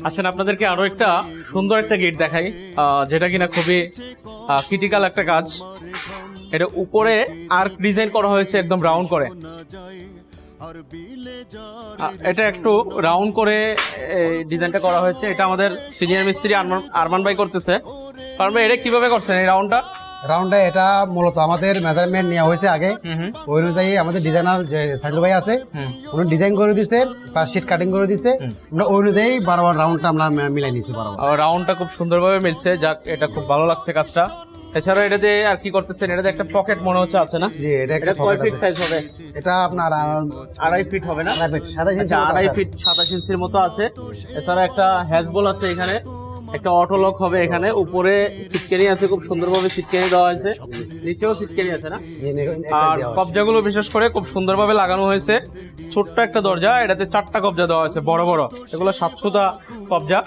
আসেন আপনাদেরকে আরো একটা সুন্দর একটা গেট দেখাই, যেটা কিনা খুবই ক্রিটিক্যাল একটা কাজ। এটা উপরে আর্ক ডিজাইন করা হয়েছে একদম রাউন্ড করে। এটা একটু রাউন্ড করে ডিজাইনটা করা হয়েছে। এটা আমাদের সিনিয়র মিস্ত্রি আরমান ভাই করতেছে। কারণ ভাই এটা কিভাবে করছেন এই রাউন্ডটা? রাউন্ডে এটা মূলত আমাদের মেজারমেন্ট নেওয়া হয়েছে আগে, ওই অনুযায়ী আমাদের ডিজাইনার যে সাইদুল ভাই আছে উনি ডিজাইন করে দিছে বা শীট কাটিং করে দিছে, আমরা ওই অনুযায়ী বারবার রাউন্ডটা আমরা মিলাই নিয়েছি বারবার। রাউন্ডটা খুব সুন্দরভাবে মিলছে, যাক এটা খুব ভালো লাগছে কাজটা। এছাড়া এটাতে আর কি করতেছেন? এটাতে একটা পকেট মনে হচ্ছে আছে না? জি, এটা একটা কয় ফিট সাইজ হবে? এটা আপনার 2.5 ফিট হবে না? 2.5 ফিট 27 ইঞ্চির মতো আছে। এছাড়া একটা হ্যাজবল আছে এখানে, একটা অটো লক হবে এখানে। উপরে সিটকেনি আছে, খুব সুন্দরভাবে সিটকেনি দেওয়া হয়েছে। নিচেও সিটকেনি আছে না? আর কবজাগুলো বিশেষ করে খুব সুন্দরভাবে লাগানো হয়েছে। ছোট্ট একটা দরজা, এটাতে 4টা কবজা দেওয়া হয়েছে বড় বড়। এগুলো 700টা কবজা,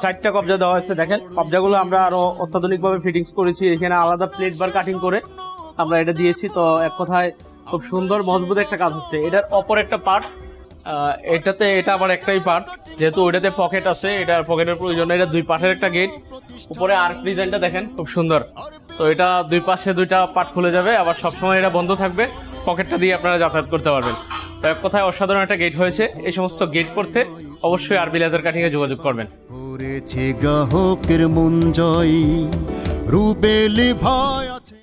4টা কবজা দেওয়া হয়েছে। দেখেন কবজাগুলো আমরা আরো অত্যাধুনিক ভাবে ফিটিংস করেছি। এখানে আলাদা প্লেট বার কাটিং করে আমরা এটা দিয়েছি। তো এক কথায় খুব সুন্দর মজবুত একটা কাজ হচ্ছে। এটার অপর একটা পার্ট, এটাতে এটা আবার একটাই পার্ট, যেহেতু ওইটাতে পকেট আছে, এটার পকেটের প্রয়োজন। এটা 2 পার্টের একটা গেট। উপরে আর্ক ডিজাইনটা দেখেন খুব সুন্দর। তো এটা 2 পাশে 2টা পার্ট খুলে যাবে, আবার সবসময় এটা বন্ধ থাকবে। পকেটটা দিয়ে আপনারা যাতায়াত করতে পারবেন। তো এক কথায় অসাধারণ একটা গেট হয়েছে। এই সমস্ত গেট করতে অবশ্যই আরবি লেজার কাটিং এ যোগাযোগ করবেন। করেছে গ্রাহকের মন জয়, রুবেলি ভাই আছে।